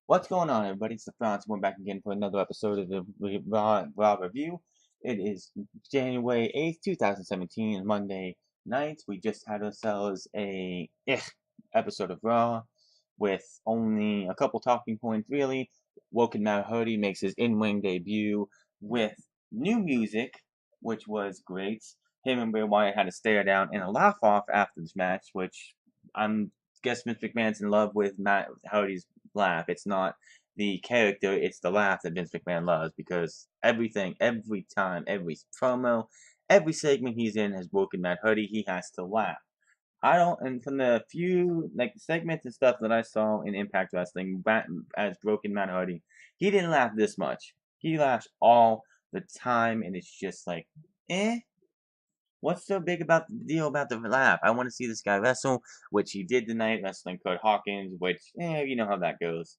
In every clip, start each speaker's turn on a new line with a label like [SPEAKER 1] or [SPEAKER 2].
[SPEAKER 1] What's going on, everybody? It's the Franz. We're back again for another episode of the Raw Review. It is January 8th, 2017, Monday night. We just had ourselves a episode of Raw with only a couple talking points, really. Woken Matt Hardy makes his in-ring debut with new music, which was great. Him and Bray Wyatt had a stare down and a laugh off after this match, which I'm guess Vince McMahon's in love with Matt Hardy's laugh. It's not the character, it's the laugh that Vince McMahon loves because everything, every time, every promo, every segment he's in has broken Matt Hardy. He has to laugh. I don't, and from the few segments and stuff that I saw in Impact Wrestling as Broken Matt Hardy, he didn't laugh this much. He laughs all the time, and it's just like, eh. What's so big about the deal about the laugh? I want to see this guy wrestle, which he did tonight, wrestling Kurt Hawkins, which, you know how that goes.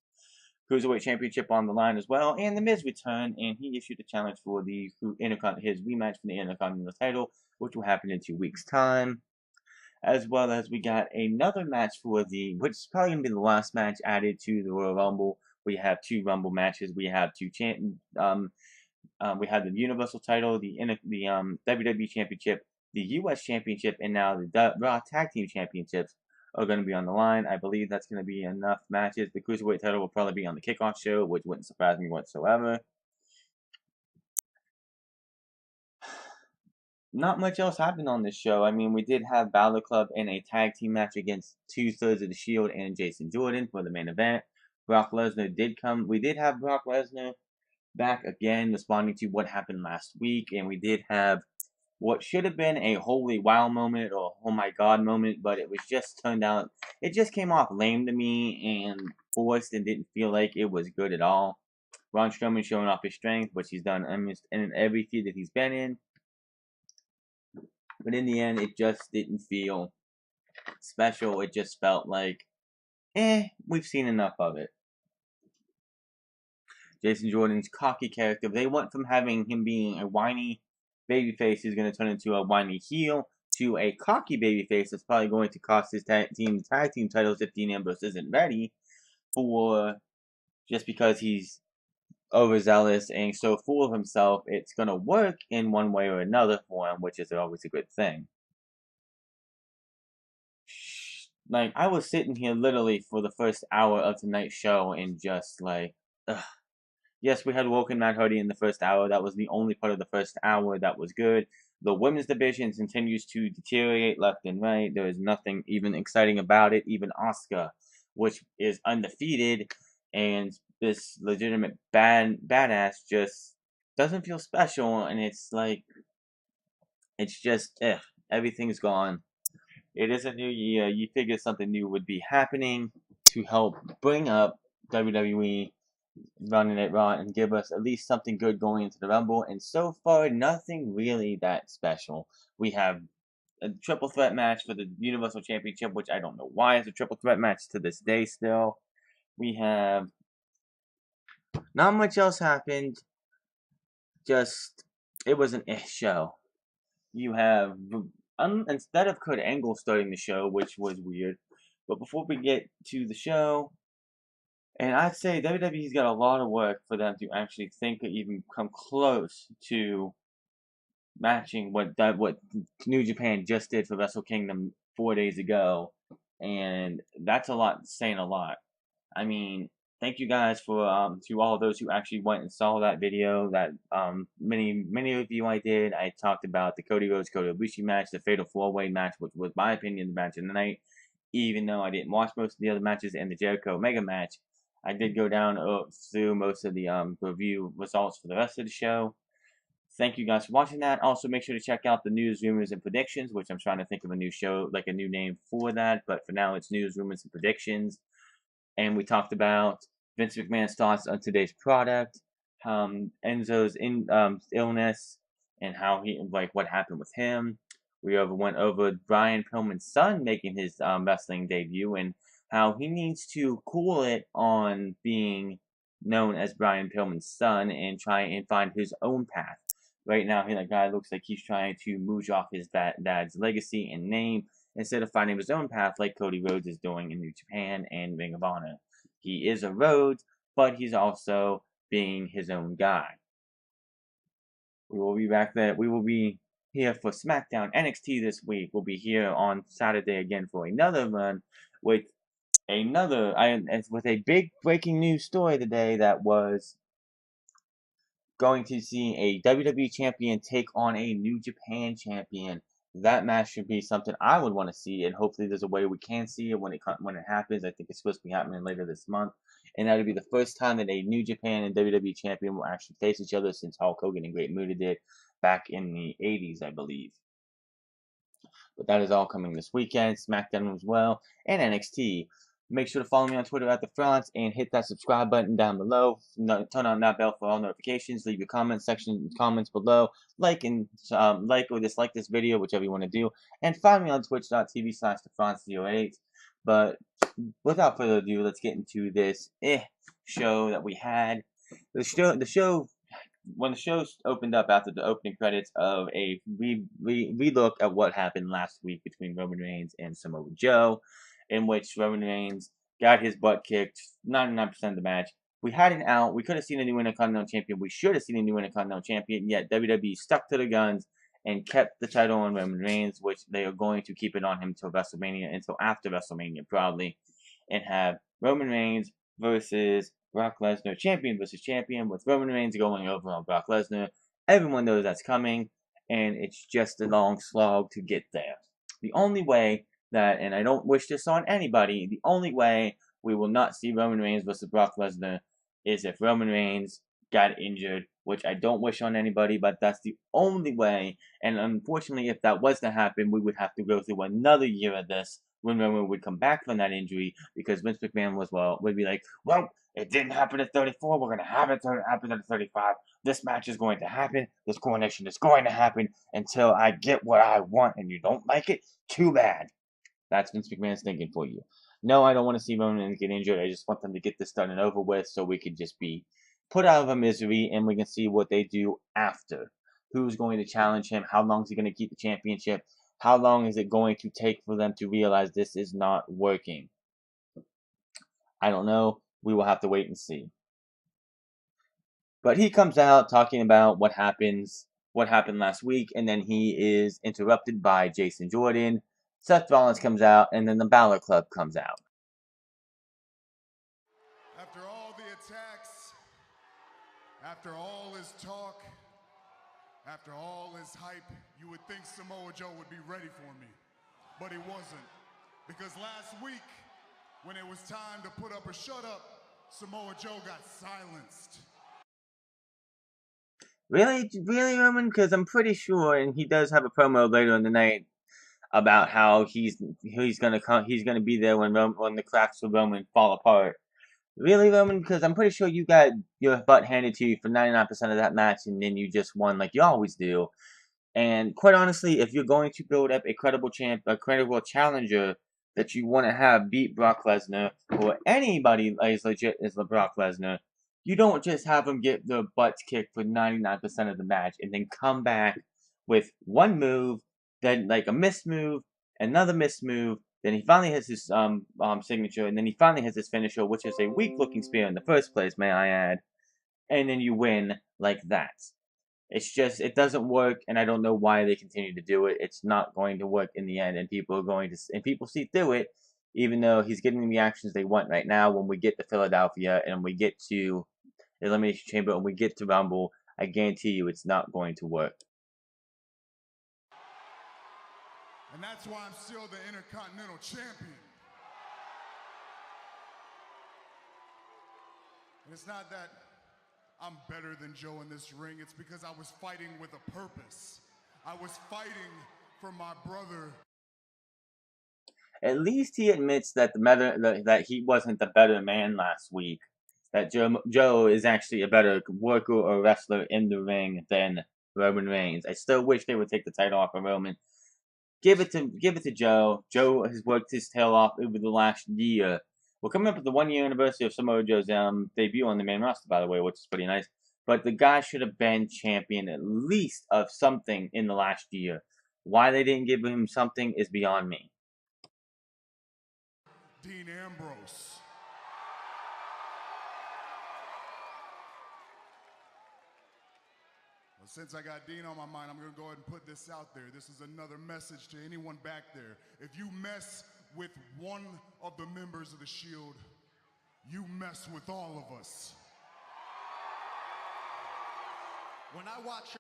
[SPEAKER 1] Cruiserweight Championship on the line as well, and The Miz returned, and he issued a challenge for his rematch for the Intercontinental title, which will happen in 2 weeks' time. As well as we got another match for which is probably going to be the last match added to the Royal Rumble. We have 2 Rumble matches. We have we have the Universal title, the WWE Championship, the U.S. Championship, and now the Raw Tag Team Championships are going to be on the line. I believe that's going to be enough matches. The Cruiserweight title will probably be on the kickoff show, which wouldn't surprise me whatsoever. Not much else happened on this show. I mean, we did have Balor Club in a tag team match against 2/3 of the Shield and Jason Jordan for the main event. Brock Lesnar did come. We did have Brock Lesnar back again, responding to what happened last week, and we did have what should have been a holy wow moment or oh my god moment, but it was just turned out, it just came off lame to me and forced and didn't feel like it was good at all. Braun Strowman showing off his strength, which he's done almost in every feud that he's been in, but in the end, it just didn't feel special. It just felt like, we've seen enough of it. Jason Jordan's cocky character, they went from having him being a whiny babyface who's going to turn into a whiny heel to a cocky babyface that's probably going to cost his tag team titles if Dean Ambrose isn't ready for just because he's overzealous and so full of himself. It's going to work in one way or another for him, which is always a good thing. Like, I was sitting here literally for the first hour of tonight's show and just like, ugh. Yes, we had Woken Matt Hardy in the first hour. That was the only part of the first hour that was good. The women's division continues to deteriorate left and right. There is nothing even exciting about it. Even Asuka, which is undefeated, and this legitimate badass just doesn't feel special. And it's like, it's just, everything's gone. It is a new year. You figure something new would be happening to help bring up WWE running it Raw and give us at least something good going into the Rumble. And so far, nothing really that special. We have a triple threat match for the Universal Championship, which I don't know why it's a triple threat match to this day still. We have not much else happened. Just, it was an show. You have, instead of Kurt Angle starting the show, which was weird. But before we get to the show, and I'd say WWE's got a lot of work for them to actually think or even come close to matching what New Japan just did for Wrestle Kingdom 4 days ago, and that's a lot, saying a lot. I mean, thank you guys for to all of those who actually went and saw that video. That many of you I did. I talked about the Cody Rhodes Kota Ibushi match, the Fatal 4-Way match, which was my opinion the match of the night. Even though I didn't watch most of the other matches and the Jericho Omega match, I did go down through most of the review results for the rest of the show. Thank you guys for watching that. Also, make sure to check out the news, rumors, and predictions, which I'm trying to think of a new show, like a new name for that. But for now, it's news, rumors, and predictions. And we talked about Vince McMahon's thoughts on today's product, Enzo's illness, and how what happened with him. We went over Brian Pillman's son making his wrestling debut and how he needs to cool it on being known as Brian Pillman's son and try and find his own path. Right now, that guy looks like he's trying to mooch off his dad's legacy and name instead of finding his own path like Cody Rhodes is doing in New Japan and Ring of Honor. He is a Rhodes, but he's also being his own guy. We will be back there. We will be here for SmackDown NXT this week. We'll be here on Saturday again for another run with with a big breaking news story today that was going to see a WWE champion take on a New Japan champion. That match should be something I would want to see, and hopefully there's a way we can see it when it happens. I think it's supposed to be happening later this month, and that would be the first time that a New Japan and WWE champion will actually face each other since Hulk Hogan and Great Muta did back in the 80s, I believe. But that is all coming this weekend. SmackDown as well, and NXT. Make sure to follow me on Twitter at The Front and hit that subscribe button down below. Turn on that bell for all notifications. Leave your comments below. Like or dislike this video, whichever you want to do. And find me on twitch.tv/TheFront08. But without further ado, let's get into this show that we had. The show when the show opened up after the opening credits of a relook at what happened last week between Roman Reigns and Samoa Joe, in which Roman Reigns got his butt kicked 99% of the match. We had an out. We could have seen a new Intercontinental Champion. We should have seen a new Intercontinental Champion, yet WWE stuck to the guns and kept the title on Roman Reigns, which they are going to keep it on him until WrestleMania, until after WrestleMania probably, and have Roman Reigns versus Brock Lesnar, champion versus champion, with Roman Reigns going over on Brock Lesnar. Everyone knows that's coming, and it's just a long slog to get there. The only way that, and I don't wish this on anybody, the only way we will not see Roman Reigns versus Brock Lesnar is if Roman Reigns got injured, which I don't wish on anybody, but that's the only way. And unfortunately, if that was to happen, we would have to go through another year of this when Roman would come back from that injury, because Vince McMahon would be like, well, it didn't happen at 34. We're going to have it happen at 35. This match is going to happen. This coronation is going to happen until I get what I want, and you don't like it? Too bad. That's Vince McMahon's thinking for you. No, I don't want to see Roman get injured. I just want them to get this done and over with so we can just be put out of a misery and we can see what they do after. Who's going to challenge him? How long is he going to keep the championship? How long is it going to take for them to realize this is not working? I don't know. We will have to wait and see. But he comes out talking about what happened last week, and then he is interrupted by Jason Jordan. Seth Rollins comes out, and then the Balor Club comes out.
[SPEAKER 2] After all the attacks, after all his talk, after all his hype, you would think Samoa Joe would be ready for me. But he wasn't. Because last week, when it was time to put up or shut up, Samoa Joe got silenced.
[SPEAKER 1] Really, Roman? Because I'm pretty sure, and he does have a promo later in the night about how he's gonna be there when the cracks of Roman fall apart. Really, Roman? Because I'm pretty sure you got your butt handed to you for 99% of that match, and then you just won like you always do. And quite honestly, if you're going to build up a credible challenger that you want to have beat Brock Lesnar, or anybody as legit as Brock Lesnar, you don't just have him get their butts kicked for 99% of the match and then come back with one move, then like a missed move, another missed move, then he finally has his signature, and then he finally has his finisher, which is a weak-looking spear in the first place, may I add, and then you win like that. It's just, it doesn't work, and I don't know why they continue to do it. It's not going to work in the end, and people see through it, even though he's getting the reactions they want right now. When we get to Philadelphia, and we get to Elimination Chamber, and we get to Rumble, I guarantee you it's not going to work.
[SPEAKER 2] And that's why I'm still the Intercontinental Champion. And it's not that I'm better than Joe in this ring. It's because I was fighting with a purpose. I was fighting for my brother.
[SPEAKER 1] At least he admits that that he wasn't the better man last week. That Joe is actually a better worker or wrestler in the ring than Roman Reigns. I still wish they would take the title off of Roman. Give it to Joe. Joe has worked his tail off over the last year. We're coming up with the 1-year anniversary of Samoa Joe's debut on the main roster, by the way, which is pretty nice. But the guy should have been champion at least of something in the last year. Why they didn't give him something is beyond me.
[SPEAKER 2] Dean Ambrose. Since I got Dean on my mind, I'm going to go ahead and put this out there. This is another message to anyone back there. If you mess with one of the members of the Shield, you mess with all of us. When I watch...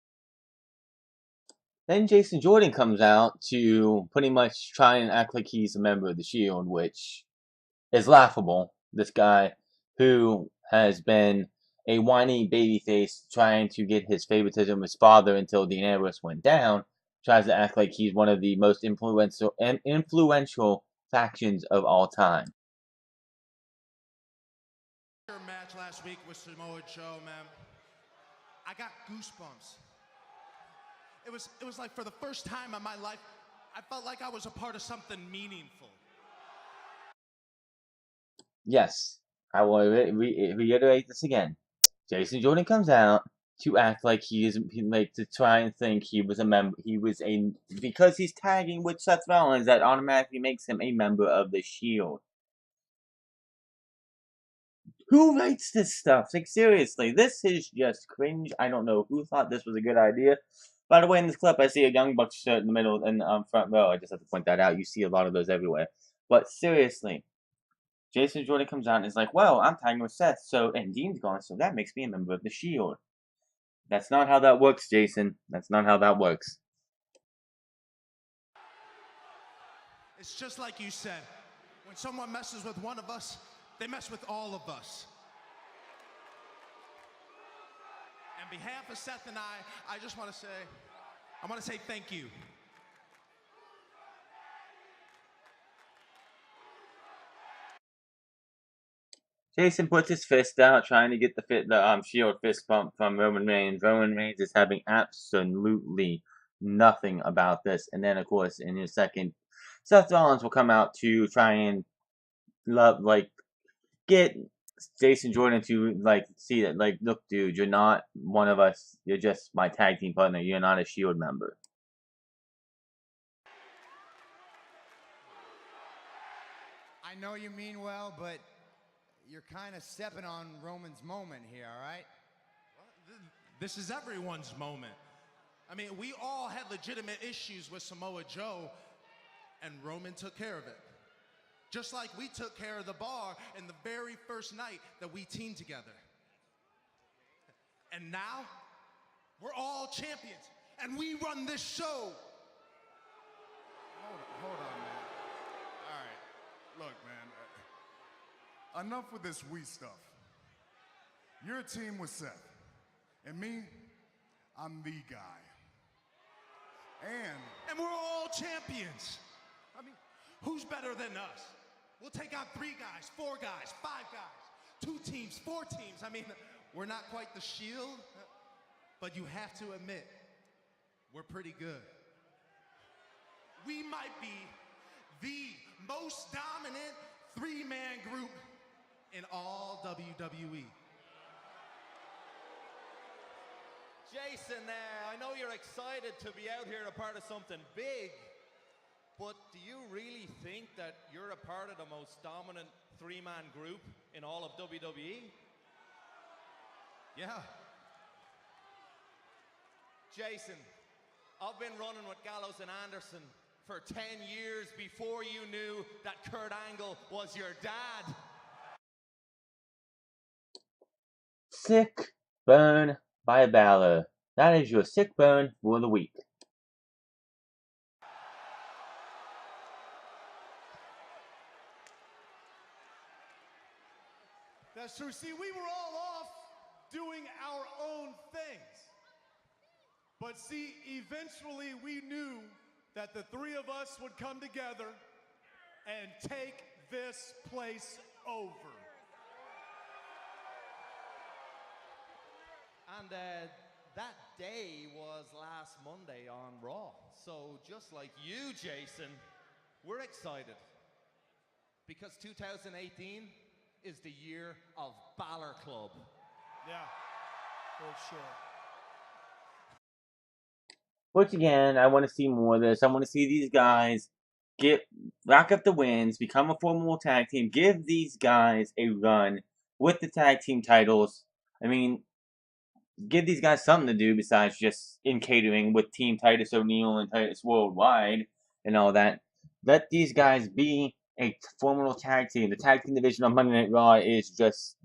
[SPEAKER 1] Then Jason Jordan comes out to pretty much try and act like he's a member of the Shield, which is laughable. This guy who has been a whiny babyface trying to get his favoritism of his father until Dean Ambrose went down, tries to act like he's one of the most influential factions of all time.
[SPEAKER 3] Match last week with Samoa Joe, man. I got goosebumps. It was like for the first time in my life, I felt like I was a part of something meaningful.
[SPEAKER 1] Yes, I will reiterate this again. Jason Jordan comes out to act like to try and think he was a member. Because he's tagging with Seth Rollins, that automatically makes him a member of the Shield. Who writes this stuff? Like, seriously, this is just cringe. I don't know who thought this was a good idea. By the way, in this clip, I see a Young Bucks shirt in the middle and front row. I just have to point that out. You see a lot of those everywhere. But seriously, Jason Jordan comes out and is like, well, I'm tagging with Seth, and Dean's gone, so that makes me a member of the Shield. That's not how that works, Jason. That's not how that works.
[SPEAKER 3] It's just like you said. When someone messes with one of us, they mess with all of us. On behalf of Seth and I just want to say thank you.
[SPEAKER 1] Jason puts his fist out, trying to get the Shield fist bump from Roman Reigns. Roman Reigns is having absolutely nothing about this. And then, of course, in a second, Seth Rollins will come out to try and get Jason Jordan to see that, look, dude, you're not one of us. You're just my tag team partner. You're not a Shield member.
[SPEAKER 4] I know you mean well, but you're kind of stepping on Roman's moment here, all right?
[SPEAKER 3] This is everyone's moment. I mean, we all had legitimate issues with Samoa Joe, and Roman took care of it. Just like we took care of the bar in the very first night that we teamed together. And now, we're all champions, and we run this show.
[SPEAKER 2] Hold on, man. All right, look, man. Enough with this we stuff. You're a team with Seth, and me, I'm the guy.
[SPEAKER 3] And we're all champions. I mean, who's better than us? We'll take on 3 guys, 4 guys, 5 guys, 2 teams, 4 teams. I mean, we're not quite the Shield, but you have to admit, we're pretty good. We might be the most dominant 3-man group in all WWE.
[SPEAKER 5] Jason, I know you're excited to be out here a part of something big, but do you really think that you're a part of the most dominant 3-man group in all of WWE?
[SPEAKER 3] Yeah.
[SPEAKER 5] Jason, I've been running with Gallows and Anderson for 10 years before you knew that Kurt Angle was your dad.
[SPEAKER 1] Sick burn by Balor. That is your sick burn for the week.
[SPEAKER 6] That's true. See, we were all off doing our own things. But see, eventually we knew that the 3 of us would come together and take this place over.
[SPEAKER 5] And that day was last Monday on Raw. So just like you, Jason, we're excited. Because 2018 is the year of Balor Club.
[SPEAKER 6] Yeah, for sure.
[SPEAKER 1] Once again, I want to see more of this. I want to see these guys rack up the wins, become a formidable tag team, give these guys a run with the tag team titles. I mean, give these guys something to do besides just in catering with Team Titus O'Neil and Titus Worldwide and all that. Let these guys be a formidable tag team. The tag team division on Monday Night Raw is just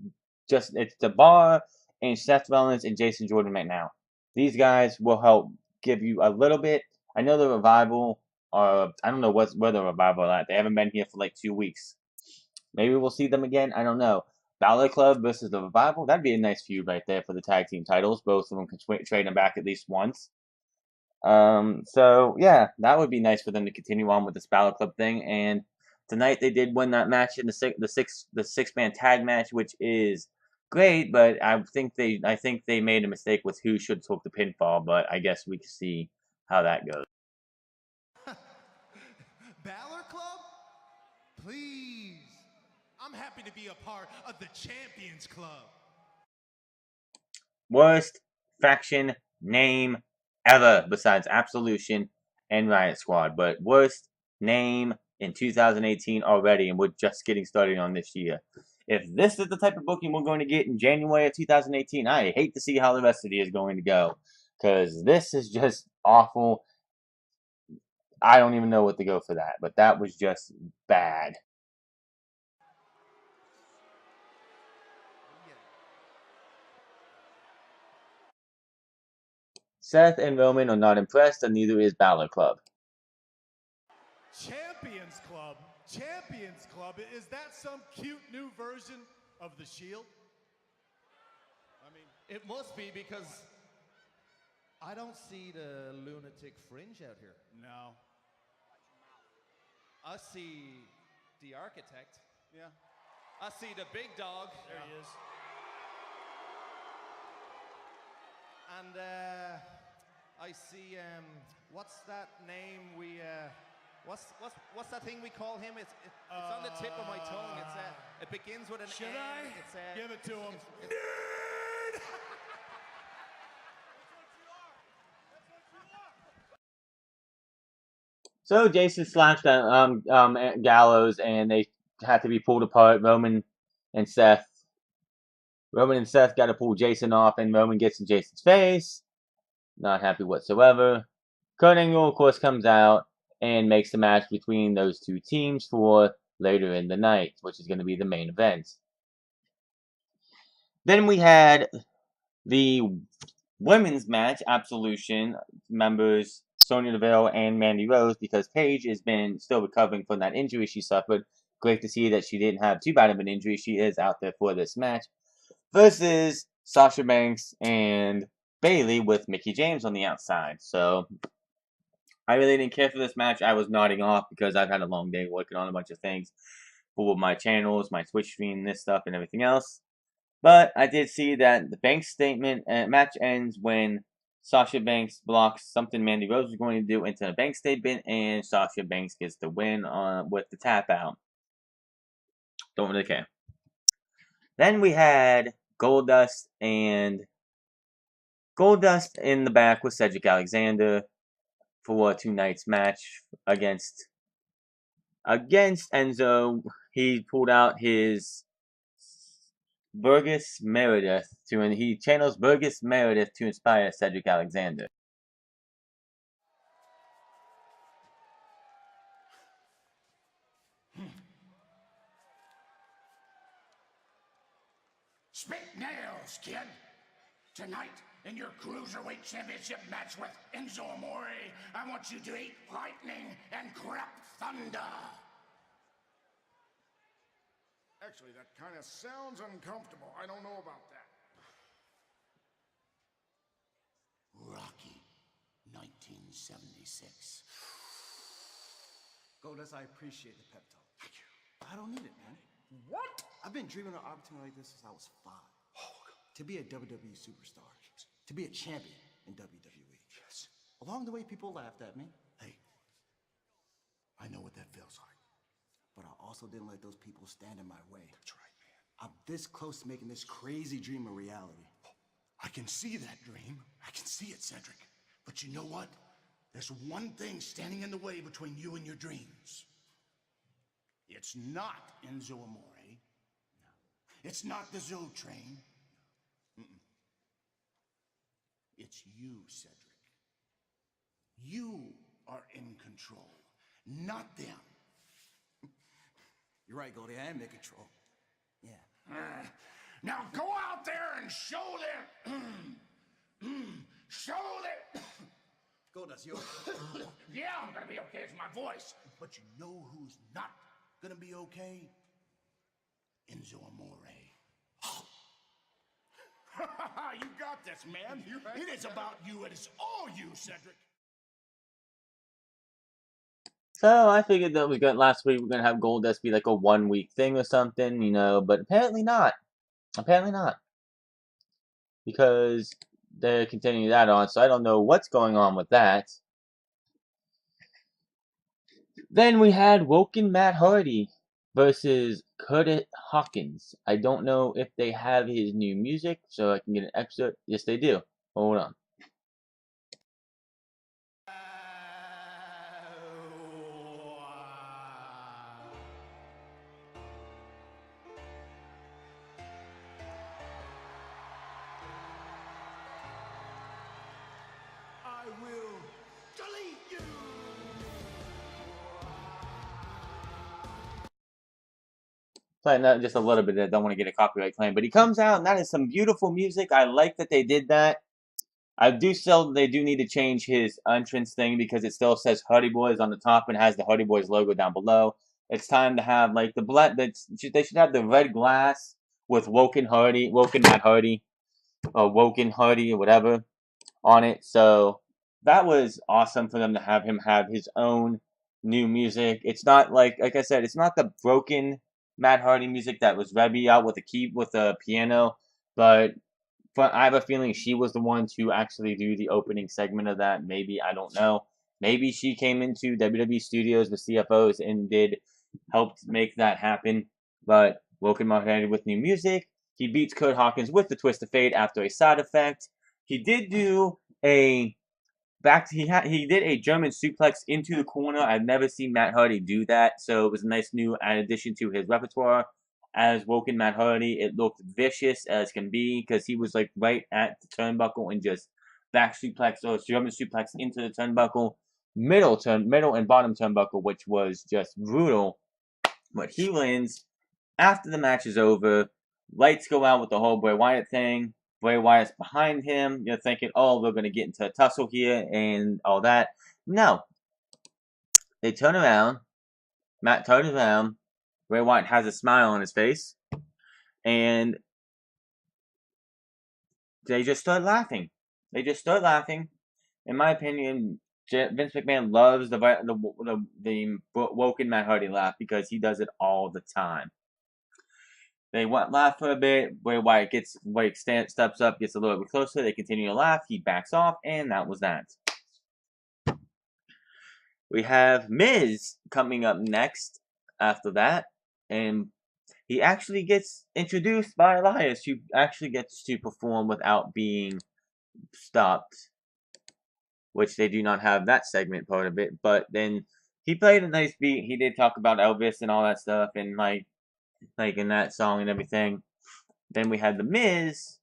[SPEAKER 1] it's the Bar and Seth Rollins and Jason Jordan right now. These guys will help give you a little bit. I know the Revival, I don't know where the Revival are at. They haven't been here for like 2 weeks. Maybe we'll see them again. I don't know. Balor Club versus the Revival. That'd be a nice feud right there for the tag team titles. Both of them could trade them back at least once. So yeah, that would be nice for them to continue on with this Balor Club thing. And tonight they did win that match in the six-man tag match, which is great. But I think they made a mistake with who should have took the pinfall. But I guess we can see how that goes.
[SPEAKER 3] Balor Club? Please. I'm happy to be a part of the Champions Club.
[SPEAKER 1] Worst faction name ever besides Absolution and Riot Squad. But worst name in 2018 already, and we're just getting started on this year. If this is the type of booking we're going to get in January of 2018, I hate to see how the rest of the year is going to go. Because this is just awful. I don't even know what to go for that. But that was just bad. Seth and Roman are not impressed, and neither is Balor Club.
[SPEAKER 6] Champions Club? Champions Club? Is that some cute new version of the Shield? I mean,
[SPEAKER 5] It must be because I don't see the lunatic fringe out here.
[SPEAKER 6] no.
[SPEAKER 5] I see the architect.
[SPEAKER 6] Yeah,
[SPEAKER 5] I see the big dog.
[SPEAKER 6] there he is.
[SPEAKER 5] And I see what's that name we what's that thing we call him? It's on the tip of my tongue. It begins with an
[SPEAKER 6] Should
[SPEAKER 5] N.
[SPEAKER 6] I?
[SPEAKER 5] It's
[SPEAKER 6] Give it to him.
[SPEAKER 1] So Jason slashed Gallows, and they had to be pulled apart. Roman and Seth got to pull Jason off, and Roman gets in Jason's face. Not happy whatsoever. Kurt Angle, of course, comes out and makes the match between those two teams for later in the night, which is going to be the main event. Then we had the women's match, Absolution members Sonya Deville and Mandy Rose, because Paige has been still recovering from that injury she suffered. Great to see that she didn't have too bad of an injury. She is out there for this match. Versus Sasha Banks and Bayley with Mickie James on the outside. So I really didn't care for this match. I was nodding off because I've had a long day working on a bunch of things for my channels, my Twitch stream, this stuff, and everything else. But I did see that the Banks statement match ends when Sasha Banks blocks something Mandy Rose was going to do into a Banks statement, and Sasha Banks gets the win with the tap out. Don't really care. Then we had Goldust in the back with Cedric Alexander for tonight's match against Enzo. He pulled out his Burgess Meredith he channels Burgess Meredith to inspire Cedric Alexander.
[SPEAKER 7] Spit nails, kid. Tonight, in your Cruiserweight Championship match with Enzo Amore, I want you to eat lightning and crap thunder.
[SPEAKER 2] Actually, that kind of sounds uncomfortable. I don't know about that.
[SPEAKER 7] Rocky, 1976.
[SPEAKER 8] Goldust, I appreciate the pep talk.
[SPEAKER 7] Thank you.
[SPEAKER 8] I don't need it, man.
[SPEAKER 2] What?
[SPEAKER 8] I've been dreaming of an opportunity like this since I was 5. To be a WWE superstar. To be a champion in WWE.
[SPEAKER 7] Yes.
[SPEAKER 8] Along the way, people laughed at me,
[SPEAKER 7] Hey, I know what that feels like.
[SPEAKER 8] but I also didn't let those people stand in my way.
[SPEAKER 7] That's right, man.
[SPEAKER 8] I'm this close to making this crazy dream a reality.
[SPEAKER 7] I can see that dream. I can see it, Cedric. But you know what? There's one thing standing in the way between you and your dreams. It's not Enzo Amore. No. It's not the Zoo Train. Mm-mm. It's you, Cedric. You are in control, not them.
[SPEAKER 8] You're right, Goldie. I am in control. Yeah.
[SPEAKER 7] Now go out there and show them. Show them.
[SPEAKER 8] Goldust, you.
[SPEAKER 7] Yeah, I'm gonna be okay. It's my voice. But you know who's not gonna be okay? Enzo Amore. You got this, man. It is about you. It is all you, Cedric.
[SPEAKER 1] So I figured that we got last week we're gonna have Goldust be like a 1 week thing or something, you know, but apparently not. Apparently not. Because they're continuing that on, so I don't know what's going on with that. Then we had Woken Matt Hardy versus Curtis Hawkins. I don't know if they have his new music, so I can get an excerpt. Yes, they do. Hold on.
[SPEAKER 3] I will delete you.
[SPEAKER 1] Playing that just a little bit. I don't want to get a copyright claim, but he comes out and that is some beautiful music. I like that they did that. They do need to change his entrance thing because it still says Hardy Boys on the top and has the Hardy Boys logo down below. It's time to have like the black. They should have the red glass with Woken Matt Hardy, or Woken Hardy or whatever on it. So that was awesome for them to have him have his own new music. It's not like I said, it's not the broken Matt Hardy music that was Rebby out with a piano, but I have a feeling she was the one to actually do the opening segment of that. Maybe, I don't know. Maybe she came into WWE Studios with CFOs and helped make that happen. But Woken Matt Hardy with new music. He beats Kurt Hawkins with the Twist of Fate after a side effect. He did do he did a German suplex into the corner. I've never seen Matt Hardy do that, so it was a nice new addition to his repertoire. As Woken Matt Hardy, it looked vicious as can be because he was like right at the turnbuckle and just back suplex or German suplex into the turnbuckle, middle and bottom turnbuckle, which was just brutal. But he wins. After the match is over, lights go out with the whole Bray Wyatt thing. Bray Wyatt's behind him. You're thinking, oh, we're going to get into a tussle here and all that. No. They turn around. Matt turns around. Bray Wyatt has a smile on his face. And they just start laughing. In my opinion, Vince McMahon loves the Woken Matt Hardy laugh because he does it all the time. They laugh for a bit. Bray Wyatt steps up, gets a little bit closer. They continue to laugh. He backs off, and that was that. We have Miz coming up next after that, and he actually gets introduced by Elias, who actually gets to perform without being stopped, which they do not have that segment part of it. But then he played a nice beat. He did talk about Elvis and all that stuff, and like in that song and everything. Then we had The Miz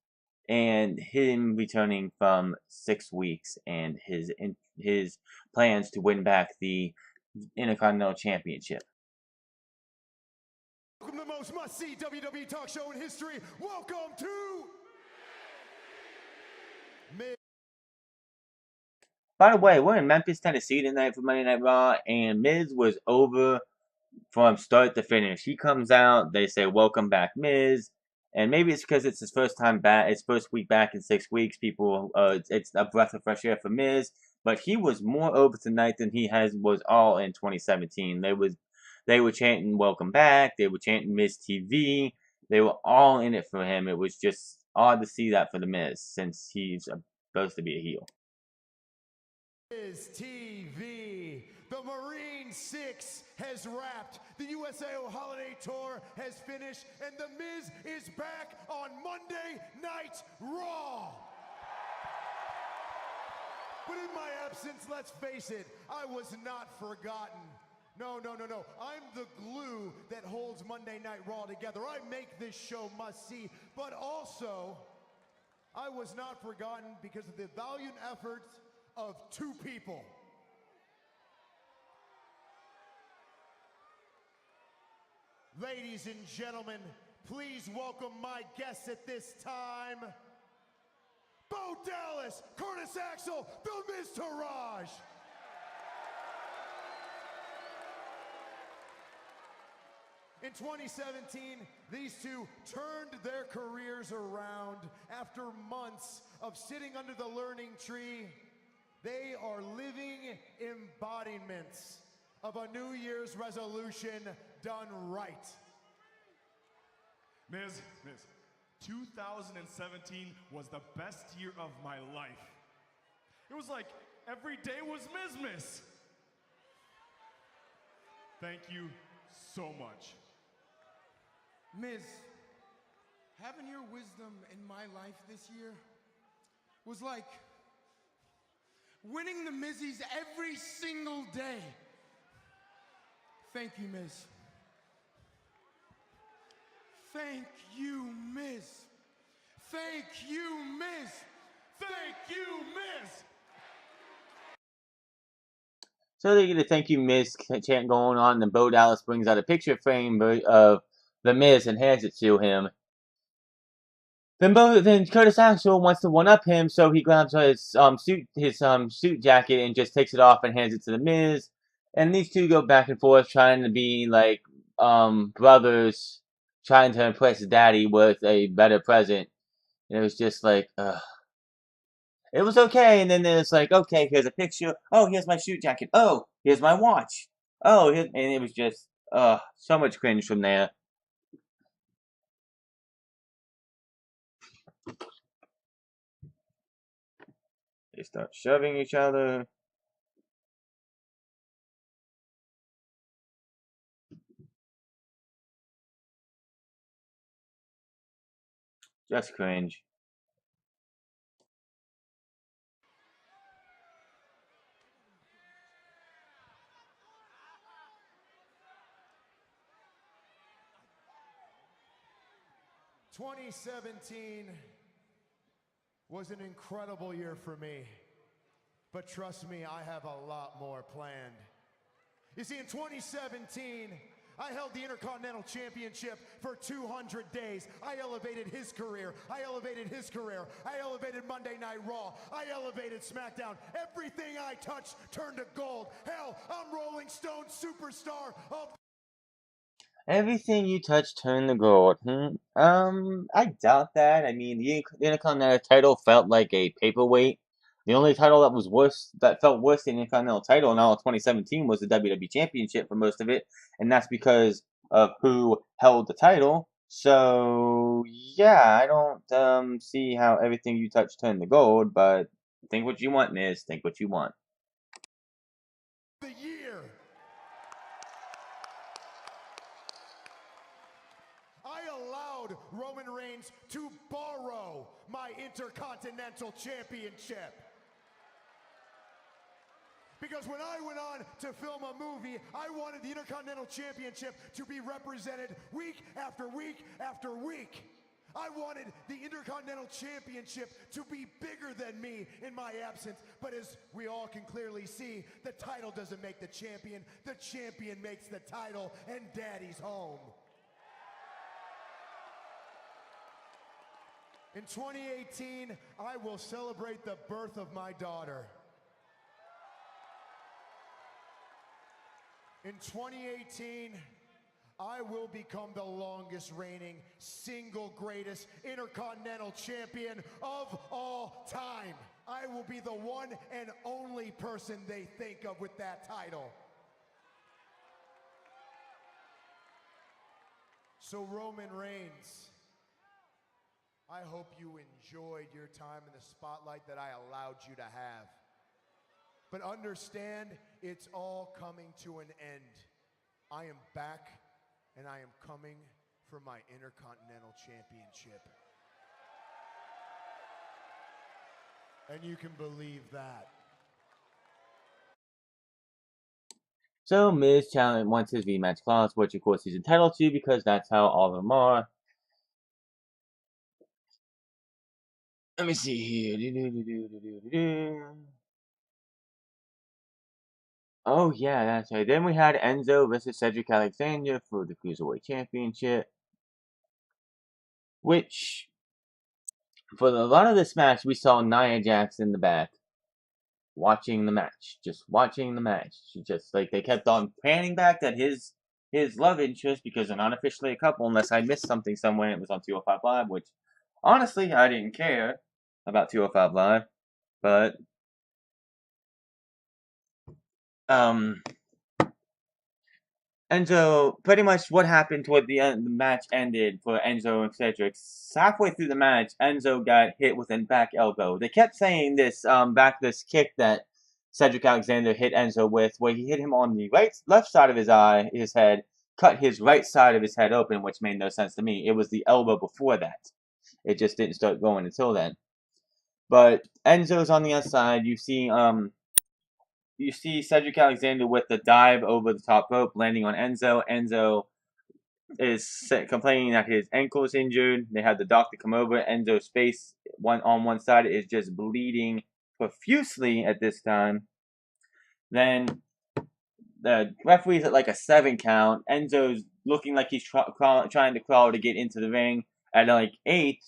[SPEAKER 1] and him returning from 6 weeks and his plans to win back the Intercontinental Championship.
[SPEAKER 6] Welcome to the most must-see WWE talk show in history. Welcome to Miz.
[SPEAKER 1] By the way, we're in Memphis, Tennessee tonight for Monday Night Raw, and Miz was over from start to finish. He comes out, they say, welcome back, Miz. And maybe it's because it's his first time back, his first week back in 6 weeks. It's a breath of fresh air for Miz. But he was more over tonight than he was all in 2017. They were chanting welcome back. They were chanting Miz TV. They were all in it for him. It was just odd to see that for the Miz since he's supposed to be a heel.
[SPEAKER 6] Miz TV. The Marine 6 has wrapped. The USAO Holiday Tour has finished. And The Miz is back on Monday Night Raw. But in my absence, let's face it, I was not forgotten. No. I'm the glue that holds Monday Night Raw together. I make this show must-see, but also, I was not forgotten because of the valiant efforts of two people. Ladies and gentlemen, please welcome my guests at this time, Bo Dallas, Curtis Axel, the Miz Taraj. In 2017, these two turned their careers around after months of sitting under the learning tree. They are living embodiments of a New Year's resolution done right.
[SPEAKER 9] Miz, 2017 was the best year of my life. It was like every day was Miz. Thank you so much.
[SPEAKER 8] Miz, having your wisdom in my life this year was like winning the Mizzies every single day. Thank you, Miz. Thank you, Miz. Thank you, Miz. Thank you, Miz.
[SPEAKER 1] So they get a thank you, Miz chant going on, and then Bo Dallas brings out a picture frame of the Miz and hands it to him. Then Curtis Axel wants to one up him, so he grabs his suit jacket and just takes it off and hands it to the Miz. And these two go back and forth, trying to be like brothers, trying to impress Daddy with a better present. And it was just like, it was okay. And then it's like, okay, here's a picture. Oh, here's my suit jacket. Oh, here's my watch. Oh, and it was just so much cringe from there. They start shoving each other. Just cringe.
[SPEAKER 6] "2017 was an incredible year for me, but trust me, I have a lot more planned. You see, in 2017, I held the Intercontinental Championship for 200 days. I elevated his career. I elevated his career. I elevated Monday Night Raw. I elevated SmackDown. Everything I touched turned to gold. Hell, I'm Rolling Stone superstar of...
[SPEAKER 1] Everything you touch turned to gold. I doubt that. I mean, the Intercontinental title felt like a paperweight. The only title that felt worse than the Intercontinental title in all of 2017 was the WWE Championship for most of it, and that's because of who held the title. So yeah, I don't see how everything you touch turned to gold. But think what you want, Miz. Think what you want.
[SPEAKER 6] the year. I allowed Roman Reigns to borrow my Intercontinental Championship. Because when I went on to film a movie, I wanted the Intercontinental Championship to be represented week after week after week. I wanted the Intercontinental Championship to be bigger than me in my absence. But as we all can clearly see, the title doesn't make the champion makes the title, and Daddy's home. In 2018, I will celebrate the birth of my daughter. In 2018, I will become the longest reigning, single greatest Intercontinental Champion of all time. I will be the one and only person they think of with that title. So Roman Reigns, I hope you enjoyed your time in the spotlight that I allowed you to have. But understand, it's all coming to an end. I am back, and I am coming for my Intercontinental Championship. And you can believe that.
[SPEAKER 1] So Miz wants his rematch clause, which of course he's entitled to because that's how all of them are. Let me see here. Oh yeah, that's right. Then we had Enzo versus Cedric Alexander for the Cruiserweight Championship, which for a lot of this match we saw Nia Jax in the back watching the match, just watching the match. She just like they kept on panning back that his love interest, because they're not officially a couple unless I missed something somewhere. It was on 205 Live, which honestly I didn't care about 205 Live, but um Enzo, pretty much what happened toward the end, the match ended for Enzo and Cedric. Halfway through the match, Enzo got hit with a back elbow. They kept saying this kick that Cedric Alexander hit Enzo with, where he hit him on the left side of his head, cut his right side of his head open, which made no sense to me. It was the elbow before that. It just didn't start going until then. But Enzo's on the other side. You see Cedric Alexander with the dive over the top rope, landing on Enzo. Enzo is complaining that his ankle is injured. They had the doctor come over. Enzo's face on one side is just bleeding profusely at this time. Then the referee's at like a 7 count. Enzo's looking like he's trying to crawl to get into the ring. At like 8,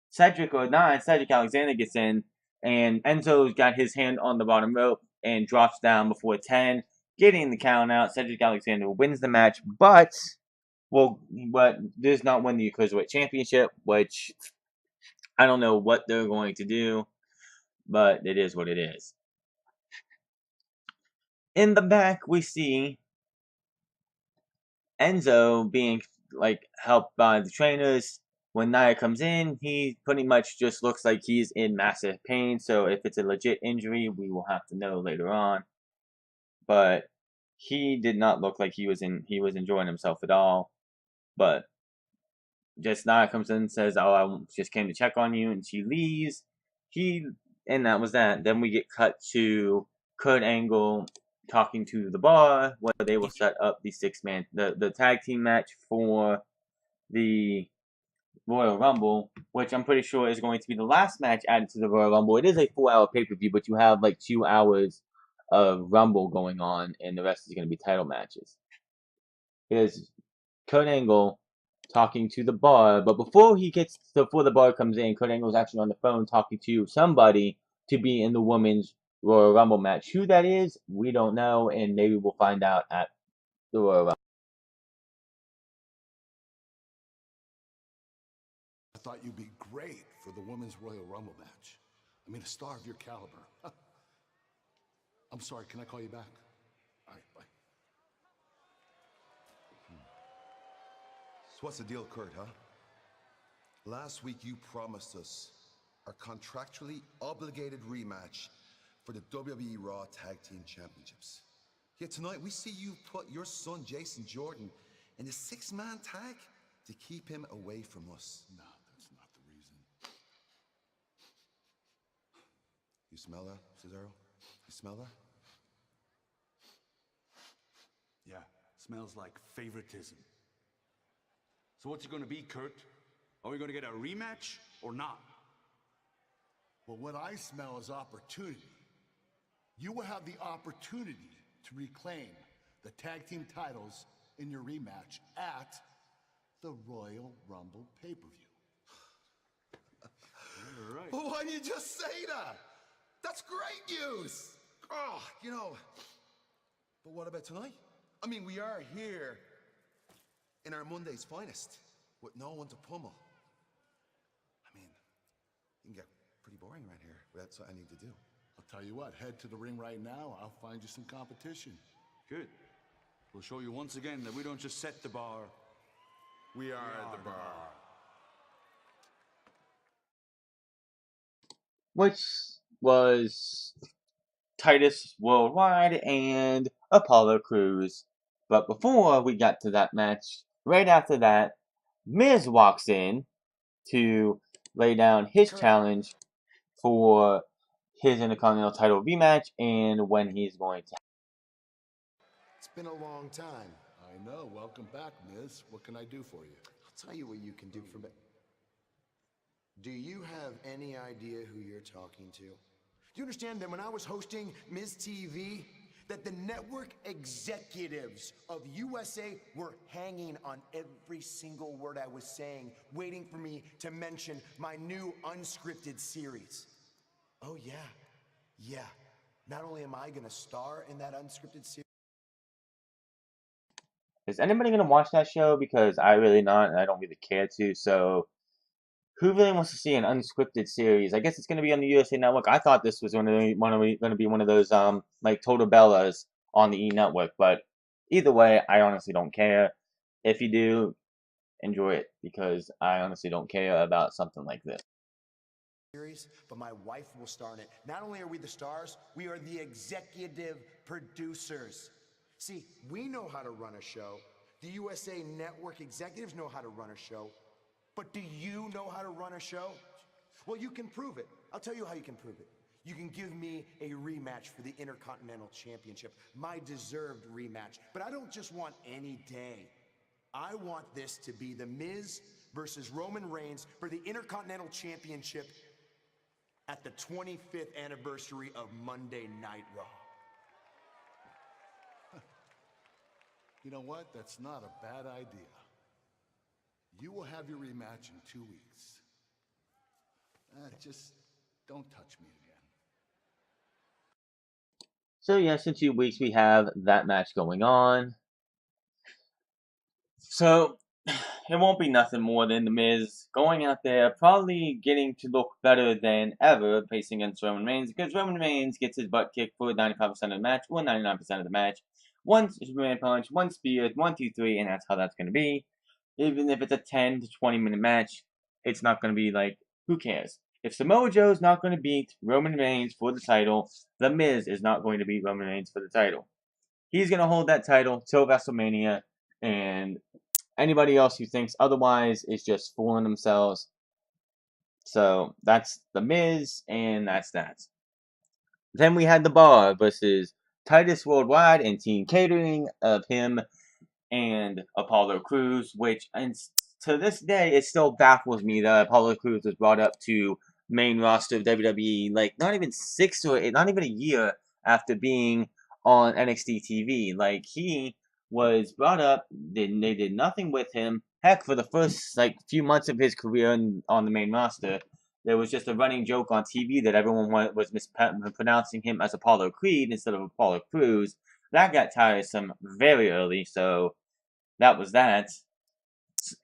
[SPEAKER 1] Cedric Alexander gets in, and Enzo's got his hand on the bottom rope and drops down before 10, getting the count out. Cedric Alexander wins the match, but does not win the Cruiserweight Championship, which I don't know what they're going to do, but it is what it is. In the back, we see Enzo being like helped by the trainers. When Nia comes in, he pretty much just looks like he's in massive pain. So if it's a legit injury, we will have to know later on. But he did not look like he was enjoying himself at all. But just Nia comes in and says, "Oh, I just came to check on you," and she leaves. And that was that. Then we get cut to Kurt Angle talking to the Bar, where they will set up the tag team match for the Royal Rumble, which I'm pretty sure is going to be the last match added to the Royal Rumble. It is a 4-hour pay-per-view, but you have like 2 hours of Rumble going on, and the rest is going to be title matches. It is Kurt Angle talking to the Bar, but before the Bar comes in, Kurt Angle's actually on the phone talking to somebody to be in the women's Royal Rumble match. Who that is, we don't know, and maybe we'll find out at the Royal Rumble.
[SPEAKER 7] I thought you'd be great for the Women's Royal Rumble match. I mean, a star of your caliber. I'm sorry, can I call you back? All right, bye.
[SPEAKER 10] So what's the deal, Kurt, huh? Last week you promised us a contractually obligated rematch for the WWE Raw Tag Team Championships. Yet tonight we see you put your son Jason Jordan in a 6-man tag to keep him away from us.
[SPEAKER 7] No, that's not the reason.
[SPEAKER 10] You smell that, Cesaro? You smell that?
[SPEAKER 11] Yeah, smells like favoritism. So what's it gonna be, Kurt? Are we gonna get a rematch or not?
[SPEAKER 7] Well, what I smell is opportunity. You will have the opportunity to reclaim the tag team titles in your rematch at the Royal Rumble pay-per-view.
[SPEAKER 11] All right.
[SPEAKER 10] Well, why didn't you just say that? That's great news! Oh, you know. But what about tonight? I mean, we are here in our Monday's finest with no one to pummel. I mean, it can get pretty boring around here, but that's what I need to do.
[SPEAKER 7] I'll tell you what, head to the ring right now. I'll find you some competition.
[SPEAKER 11] Good. We'll show you once again that we don't just set the bar.
[SPEAKER 10] We are the bar.
[SPEAKER 1] Which was Titus Worldwide and Apollo Crews. But before we got to that match, right after that, Miz walks in to lay down his challenge for his Intercontinental title rematch and when he's going to.
[SPEAKER 10] It's been a long time.
[SPEAKER 7] I know. Welcome back, Miz. What can I do for you?
[SPEAKER 10] I'll tell you what you can do for me.
[SPEAKER 7] Do you have any idea who you're talking to? Do you understand that when I was hosting Ms. TV, that the network executives of USA were hanging on every single word I was saying, waiting for me to mention my new unscripted series? Oh yeah. Not only am I gonna star in that unscripted series.
[SPEAKER 1] Is anybody gonna watch that show? Because I really not, and I don't really care to. So, who really wants to see an unscripted series? I guess it's gonna be on the USA Network. I thought this was gonna be one of those like Total Bellas on the E Network. But either way, I honestly don't care. If you do, enjoy it, because I honestly don't care about something like this.
[SPEAKER 7] But my wife will star in it. Not only are we the stars, we are the executive producers. See, we know how to run a show. The USA Network executives know how to run a show. But do you know how to run a show? Well, you can prove it. I'll tell you how you can prove it. You can give me a rematch for the Intercontinental Championship, my deserved rematch. But I don't just want any day. I want this to be The Miz versus Roman Reigns for the Intercontinental Championship at the 25th anniversary of Monday Night Raw.
[SPEAKER 10] You know what? That's not a bad idea. You will have your rematch in 2 weeks. Just don't touch me again.
[SPEAKER 1] So yes, in 2 weeks we have that match going on. So, it won't be nothing more than The Miz going out there, probably getting to look better than ever, facing against Roman Reigns, because Roman Reigns gets his butt kicked for 95% of the match, or 99% of the match. One Superman punch, one spear, 1, 2, 3, and that's how that's going to be. Even if it's a 10 to 20 minute match, it's not going to be like, who cares? If Samoa Joe's not going to beat Roman Reigns for the title, The Miz is not going to beat Roman Reigns for the title. He's going to hold that title till WrestleMania, and anybody else who thinks otherwise is just fooling themselves. So that's The Miz, and that's that. Then we had The Bar versus Titus Worldwide and Team Catering of him and Apollo Crews, which, and to this day, it still baffles me that Apollo Crews was brought up to main roster of WWE, like, not even not even a year after being on NXT TV. Like, he was brought up, they did nothing with him. Heck, for the first, like, few months of his career on the main roster, there was just a running joke on TV that everyone was mispronouncing him as Apollo Creed instead of Apollo Crews. That got tiresome very early, so that was that.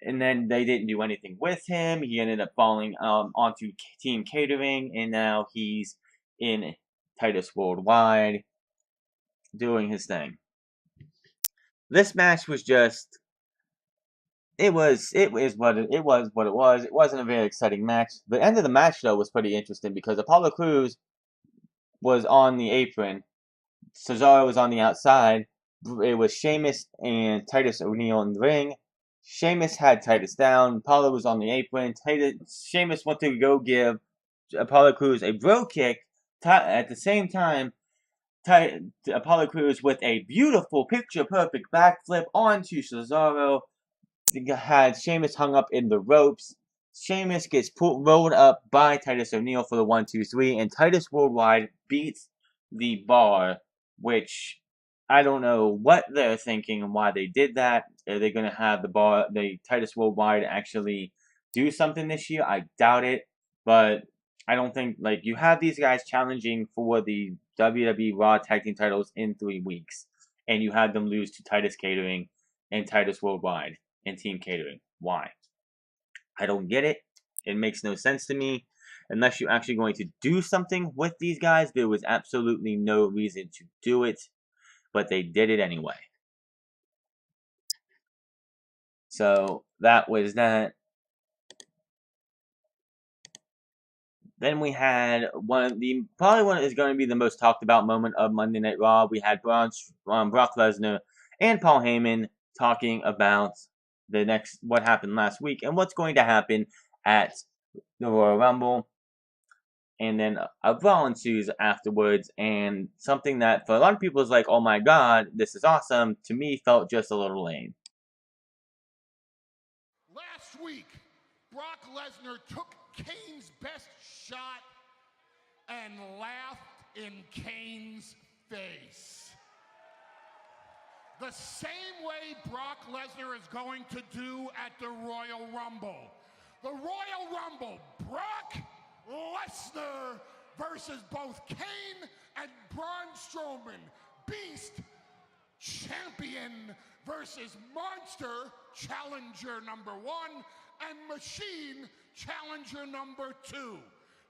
[SPEAKER 1] And then they didn't do anything with him. He ended up falling onto Team Catering, and now he's in Titus Worldwide doing his thing. This match was just, it was what it was. It wasn't a very exciting match. The end of the match, though, was pretty interesting because Apollo Crews was on the apron. Cesaro was on the outside. It was Sheamus and Titus O'Neil in the ring. Sheamus had Titus down. Apollo was on the apron. Sheamus went to go give Apollo Crews a bro kick. At the same time, Apollo Crews with a beautiful picture-perfect backflip onto Cesaro. Had Sheamus hung up in the ropes. Sheamus gets rolled up by Titus O'Neil for the 1, 2, 3, and Titus Worldwide beats the Bar, which I don't know what they're thinking and why they did that. Are they going to have the Titus Worldwide actually do something this year? I doubt it, but I don't think, like, you have these guys challenging for the WWE Raw Tag Team titles in 3 weeks, and you had them lose to Titus Catering and Titus Worldwide and Team Catering. Why? I don't get it. It makes no sense to me. Unless you're actually going to do something with these guys, there was absolutely no reason to do it, but they did it anyway. So that was that. Then we had probably one is going to be the most talked about moment of Monday Night Raw. We had Brock Lesnar and Paul Heyman talking about what happened last week and what's going to happen at the Royal Rumble. And then a brawl ensues afterwards, and something that for a lot of people is like, oh my god, this is awesome, to me felt just a little lame.
[SPEAKER 10] Last week, Brock Lesnar took
[SPEAKER 7] Kane's best shot and laughed in Kane's face. The same way Brock Lesnar is going to do at the Royal Rumble. The Royal Rumble, Brock Lesnar versus both Kane and Braun Strowman. Beast champion versus monster challenger number 1 and machine challenger number 2,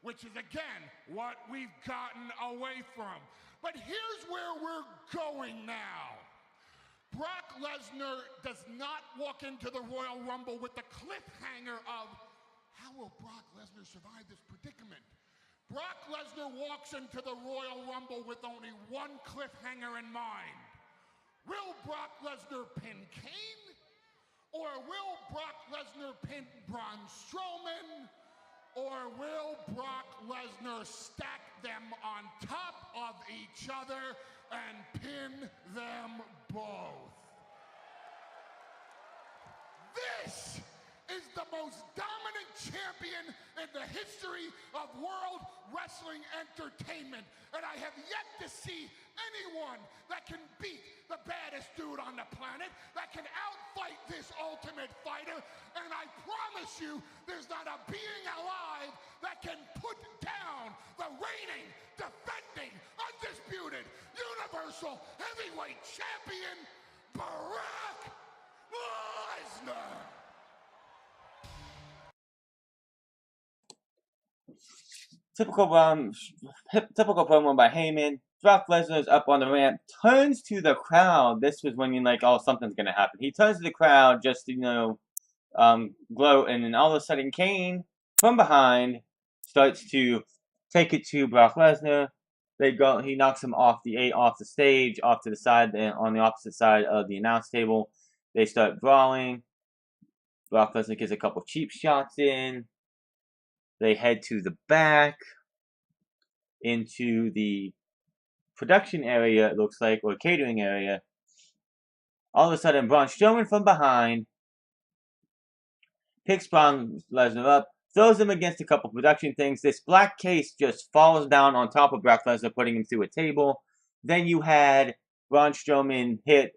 [SPEAKER 7] which is again what we've gotten away from. But here's where we're going now. Brock Lesnar does not walk into the Royal Rumble with the cliffhanger of how will Brock Lesnar survive this predicament? Brock Lesnar walks into the Royal Rumble with only one cliffhanger in mind. Will Brock Lesnar pin Kane? Or will Brock Lesnar pin Braun Strowman? Or will Brock Lesnar stack them on top of each other and pin them both? This is the most dominant champion in the history of World Wrestling Entertainment. And I have yet to see anyone that can beat the baddest dude on the planet, that can outfight this Ultimate Fighter. And I promise you, there's not a being alive that can put down the reigning, defending, undisputed, Universal Heavyweight Champion, Brock Lesnar.
[SPEAKER 1] Typical promo by Heyman. Brock Lesnar's up on the ramp, turns to the crowd. This was when you're like, oh, something's gonna happen. He turns to the crowd just to, gloat, and then all of a sudden Kane, from behind, starts to take it to Brock Lesnar. He knocks him off the stage, off to the side, on the opposite side of the announce table. They start brawling. Brock Lesnar gets a couple cheap shots in. They head to the back, into the production area, it looks like, or catering area. All of a sudden, Braun Strowman from behind picks Brock Lesnar up, throws him against a couple production things. This black case just falls down on top of Brock Lesnar, putting him through a table. Then you had Braun Strowman hit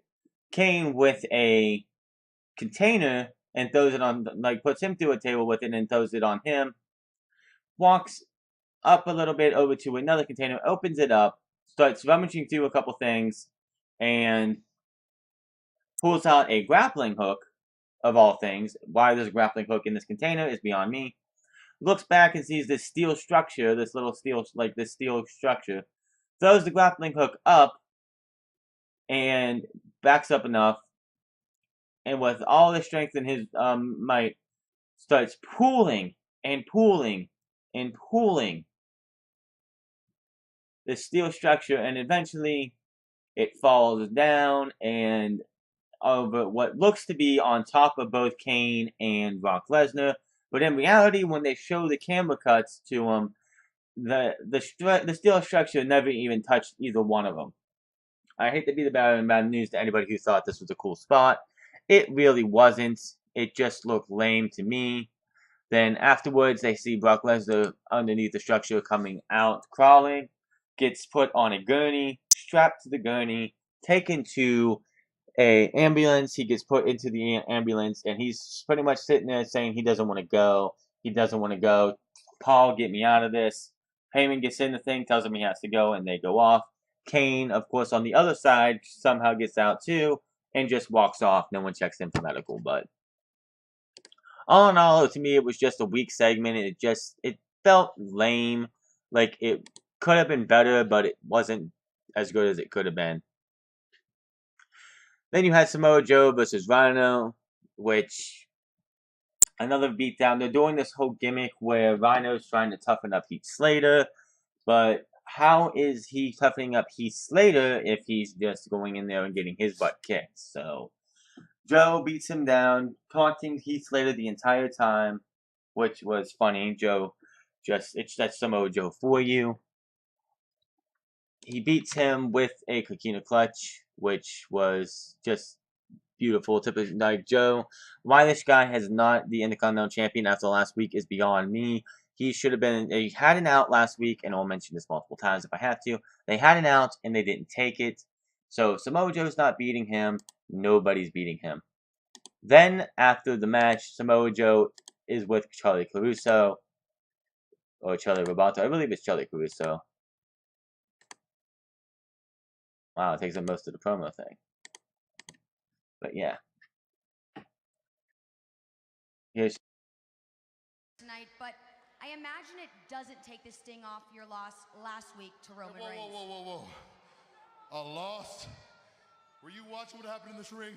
[SPEAKER 1] Kane with a container and throws it on, puts him through a table with it and throws it on him. Walks up a little bit over to another container, opens it up, starts rummaging through a couple things, and pulls out a grappling hook, of all things. Why there's a grappling hook in this container is beyond me. Looks back and sees this steel structure, this steel structure, throws the grappling hook up, and backs up enough, and with all the strength in his might, starts pulling and pulling and pulling this steel structure, and eventually it falls down and over what looks to be on top of both Kane and Brock Lesnar. But in reality, when they show the camera cuts to them, the steel structure never even touched either one of them. I hate to be the bearer of bad news to anybody who thought this was a cool spot. It really wasn't. It just looked lame to me. Then afterwards, they see Brock Lesnar underneath the structure coming out, crawling, gets put on a gurney, strapped to the gurney, taken to an ambulance. He gets put into the ambulance, and he's pretty much sitting there saying he doesn't want to go. He doesn't want to go. Paul, get me out of this. Heyman gets in the thing, tells him he has to go, and they go off. Kane, of course, on the other side, somehow gets out too, and just walks off. No one checks in for medical, but all in all, to me, it was just a weak segment. It felt lame. Like, it could have been better, but it wasn't as good as it could have been. Then you had Samoa Joe versus Rhino, which, another beatdown. They're doing this whole gimmick where Rhino's trying to toughen up Heath Slater, but how is he toughening up Heath Slater if he's just going in there and getting his butt kicked? So Joe beats him down, taunting Heath Slater the entire time, which was funny. That's Samoa Joe for you. He beats him with a coquina clutch, which was just beautiful. Typically, like Joe, why this guy has not the Intercontinental Champion after last week is beyond me. He should have been. He had an out last week, and I'll mention this multiple times if I have to. They had an out, and they didn't take it. So Samoa Joe's not beating him. Nobody's beating him. Then after the match, Samoa Joe is with Charlie Caruso or Charlie Robato. I believe it's Charlie Caruso. Wow, it takes up most of the promo thing. But yeah. Here's
[SPEAKER 12] tonight, but I imagine it doesn't take the sting off your loss last week to Roman Reigns.
[SPEAKER 2] Whoa. A loss? Were you watching what happened in this ring?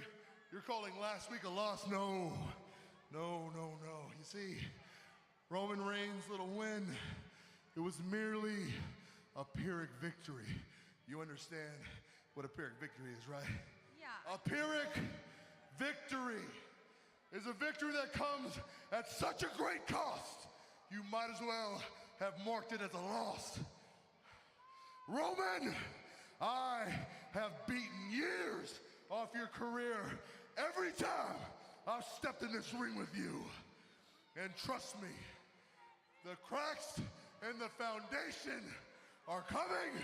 [SPEAKER 2] You're calling last week a loss? No. You see, Roman Reigns' little win, it was merely a Pyrrhic victory. You understand what a Pyrrhic victory is, right?
[SPEAKER 12] Yeah.
[SPEAKER 2] A Pyrrhic victory is a victory that comes at such a great cost, you might as well have marked it as a loss. Roman, I have beaten years off your career every time I've stepped in this ring with you. And trust me, the cracks in the foundation are coming.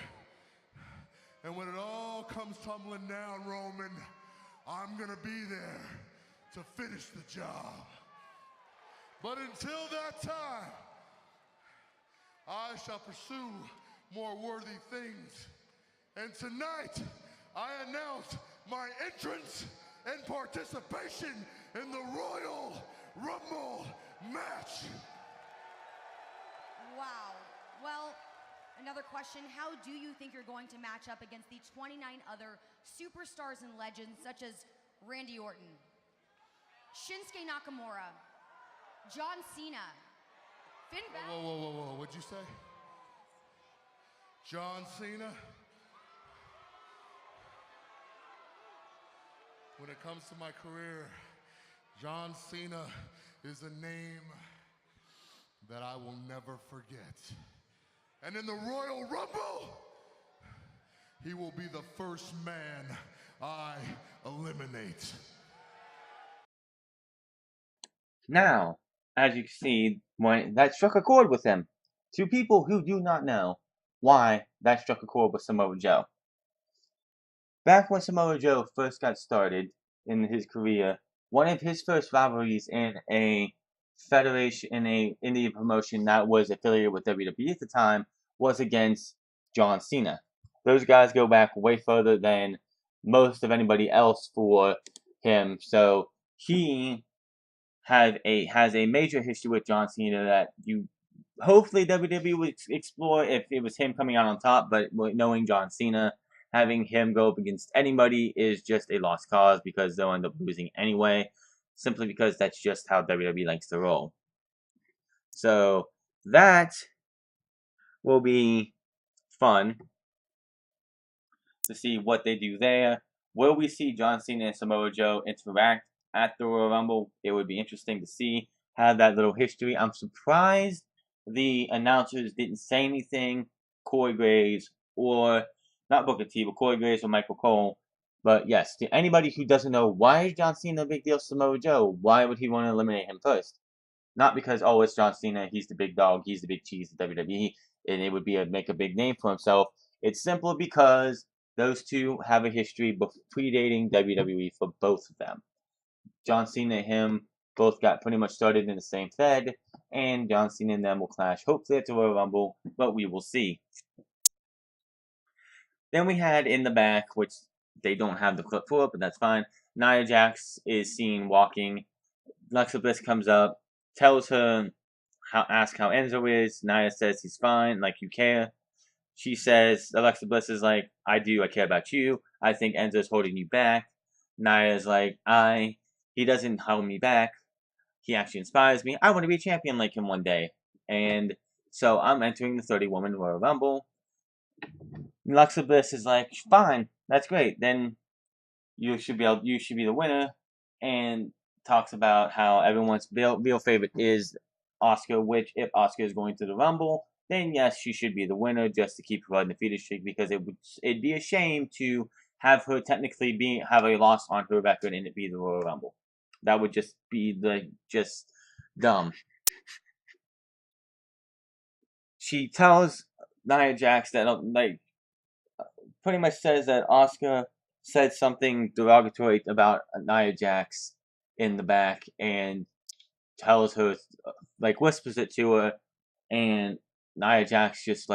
[SPEAKER 2] And when it all comes tumbling down, Roman, I'm gonna be there to finish the job. But until that time, I shall pursue more worthy things. And tonight, I announce my entrance and participation in the Royal Rumble match.
[SPEAKER 12] Wow. Well, another question. How do you think you're going to match up against the 29 other superstars and legends such as Randy Orton, Shinsuke Nakamura, John Cena, Finn Balor?
[SPEAKER 2] Whoa. What'd you say? John Cena? When it comes to my career, John Cena is a name that I will never forget. And in the Royal Rumble, he will be the first man I eliminate.
[SPEAKER 1] now, as you can see, that struck a chord with him. To people who do not know why that struck a chord with Samoa Joe. Back when Samoa Joe first got started in his career, one of his first rivalries in a federation, in a indie promotion that was affiliated with WWE at the time, was against John Cena. Those guys go back way further than most of anybody else for him, so he has a major history with John Cena that you hopefully WWE would explore if it was him coming out on top, but knowing John Cena, having him go up against anybody is just a lost cause because they'll end up losing anyway, simply because that's just how WWE likes to roll. So that will be fun to see what they do there. Will we see John Cena and Samoa Joe interact at the Royal Rumble? It would be interesting to see, have that little history. I'm surprised the announcers didn't say anything, Corey Graves, or not Booker T, but Corey Graves or Michael Cole. But yes, to anybody who doesn't know, why is John Cena a big deal to Samoa Joe? Why would he want to eliminate him first? Not because, oh, it's John Cena, he's the big dog, he's the big cheese of WWE, and it would be make a big name for himself. It's simply because those two have a history predating WWE for both of them. John Cena and him both got pretty much started in the same Fed, and John Cena and them will clash hopefully at the Royal Rumble, but we will see. Then we had in the back, which they don't have the clip for it, but that's fine. Nia Jax is seen walking. Alexa Bliss comes up, tells her, ask how Enzo is. Nia says he's fine, like you care. She says, Alexa Bliss is like, I do, I care about you. I think Enzo's holding you back. Nia's like, he doesn't hold me back. He actually inspires me. I want to be a champion like him one day. And so I'm entering the 30-woman Royal Rumble. Alexa Bliss is like, fine, that's great. Then you should be the winner. And talks about how everyone's real favorite is Asuka, which if Asuka is going to the Rumble, then yes, she should be the winner just to keep her undefeated streak, because it'd be a shame to have her technically have a loss on her record and it be the Royal Rumble. That would just be just dumb. She tells Nia Jax that pretty much says that Asuka said something derogatory about Nia Jax in the back and tells her, whispers it to her, and Nia Jax just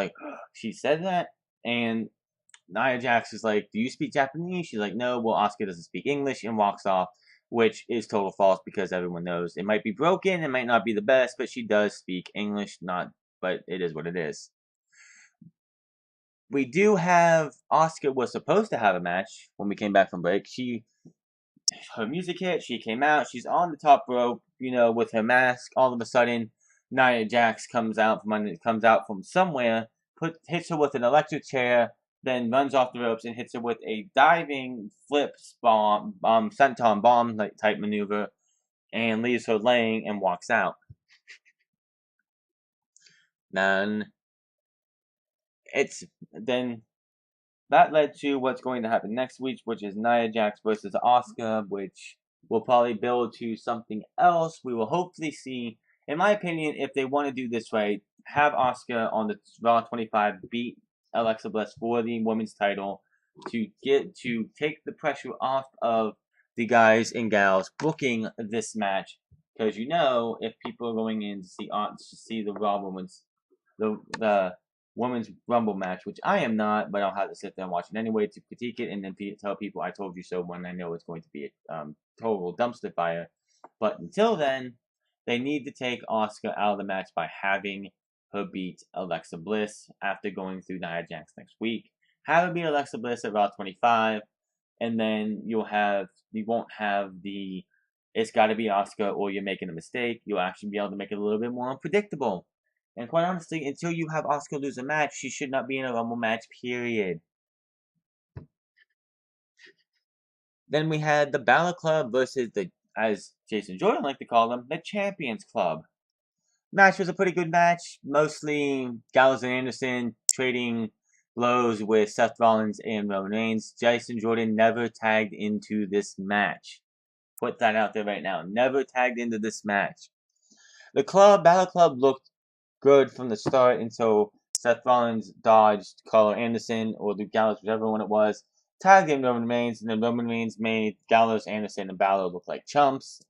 [SPEAKER 1] she said that, and Nia Jax is like, do you speak Japanese? She's like, no, well, Asuka doesn't speak English, and walks off, which is total false because everyone knows it might be broken, it might not be the best, but she does speak English, but it is what it is. We do have, Asuka was supposed to have a match when we came back from break. Her music hit, she came out, she's on the top rope, with her mask. All of a sudden, Nia Jax comes out from somewhere, hits her with an electric chair, then runs off the ropes and hits her with a diving flip bomb, senton bomb type maneuver, and leaves her laying and walks out. Then that led to what's going to happen next week, which is Nia Jax versus Asuka, which will probably build to something else. We will hopefully see, in my opinion, if they want to do this right, have Asuka on the Raw 25 beat Alexa Bliss for the women's title to take the pressure off of the guys and gals booking this match. Because if people are going in to see the Raw women's the women's Rumble match, which I am not, but I'll have to sit there and watch it anyway to critique it and then tell people I told you so when I know it's going to be a total dumpster fire. But until then, they need to take Asuka out of the match by having her beat Alexa Bliss after going through Nia Jax next week. Have her beat Alexa Bliss at Raw 25, and then you won't have the it's got to be Asuka or you're making a mistake. You'll actually be able to make it a little bit more unpredictable. And quite honestly, until you have Asuka lose a match, she should not be in a Rumble match, period. Then we had the Balor Club versus as Jason Jordan liked to call them, the Champions Club. Match was a pretty good match. Mostly Gallows and Anderson trading blows with Seth Rollins and Roman Reigns. Jason Jordan never tagged into this match. Put that out there right now. Never tagged into this match. The Balor Club looked good from the start until Seth Rollins dodged Carl Anderson or the Gallows, whichever one it was, tagged in Roman Reigns, and then Roman Reigns made Gallows, Anderson, and Balor look like chumps.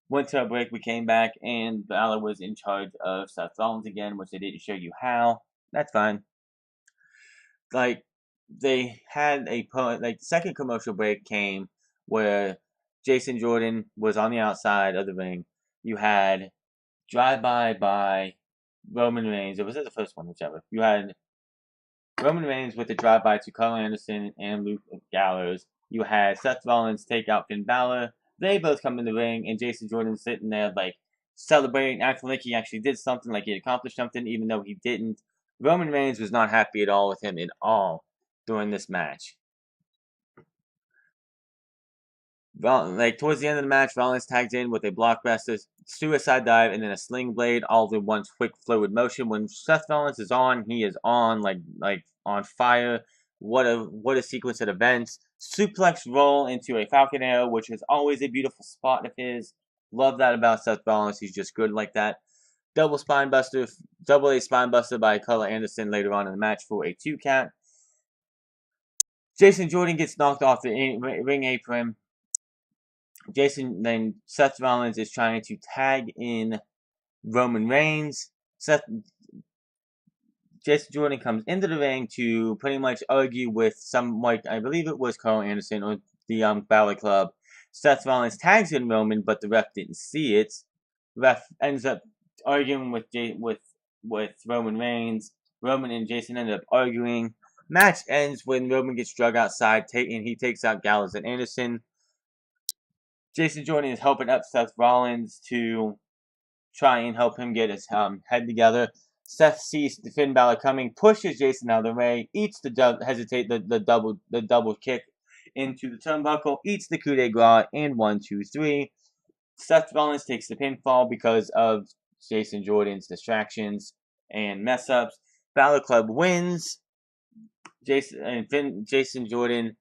[SPEAKER 1] Went to a break, we came back, and Balor was in charge of Seth Rollins again, which they didn't show you how. That's fine. They had the second commercial break came where Jason Jordan was on the outside of the ring. You had drive-by by Roman Reigns. It was the first one, whichever. You had Roman Reigns with the drive-by to Carl Anderson and Luke Gallows. You had Seth Rollins take out Finn Balor. They both come in the ring, and Jason Jordan sitting there celebrating, acting like he actually did something, like he accomplished something, even though he didn't. Roman Reigns was not happy at all with him at all during this match. Towards the end of the match, Rollins tagged in with a blockbuster suicide dive and then a sling blade, all in one quick fluid motion. When Seth Rollins is on, he is on on fire. What a sequence of events! Suplex roll into a Falcon Arrow, which is always a beautiful spot of his. Love that about Seth Rollins. He's just good like that. Double A spine buster by Carl Anderson later on in the match for a 2 count. Jason Jordan gets knocked off the ring apron. Seth Rollins is trying to tag in Roman Reigns. Jason Jordan comes into the ring to pretty much argue with I believe it was Carl Anderson or the Balor Club. Seth Rollins tags in Roman, but the ref didn't see it. Ref ends up arguing with Roman Reigns. Roman and Jason end up arguing. Match ends when Roman gets drug outside, and he takes out Gallows and Anderson. Jason Jordan is helping up Seth Rollins to try and help him get his head together. Seth sees Finn Balor coming, pushes Jason out of the way, eats the double kick into the turnbuckle, eats the coup de grace, and 1, 2, 3. Seth Rollins takes the pinfall because of Jason Jordan's distractions and mess ups. Balor Club wins. Jason Jordan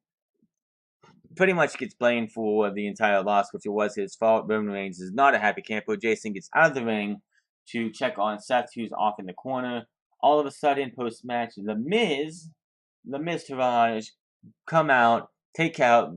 [SPEAKER 1] pretty much gets blamed for the entire loss, which it was his fault. Roman Reigns is not a happy camper. Jason gets out of the ring to check on Seth, who's off in the corner. All of a sudden, post-match, The Miz Taraj come out, take out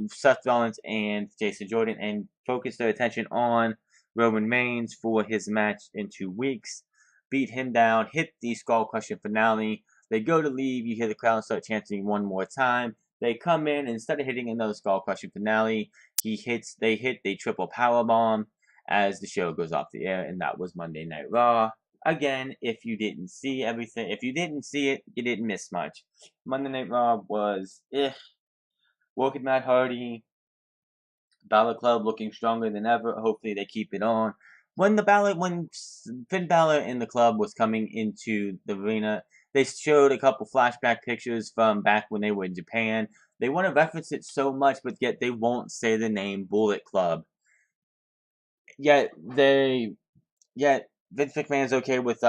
[SPEAKER 1] Seth Rollins and Jason Jordan, and focus their attention on Roman Reigns for his match in 2 weeks. Beat him down, hit the Skull Crusher finale. They go to leave, you hear the crowd start chanting one more time. They come in, and instead of hitting another Skull Crushing finale, they hit the triple powerbomb as the show goes off the air, and that was Monday Night Raw. Again, if you didn't see everything, if you didn't see it, you didn't miss much. Monday Night Raw was Woken Matt Hardy, Balor Club looking stronger than ever. Hopefully they keep it on. When Finn Balor in the club was coming into the arena, they showed a couple flashback pictures from back when they were in Japan. They want to reference it so much, but yet they won't say the name Bullet Club. Yet Vince McMahon's okay with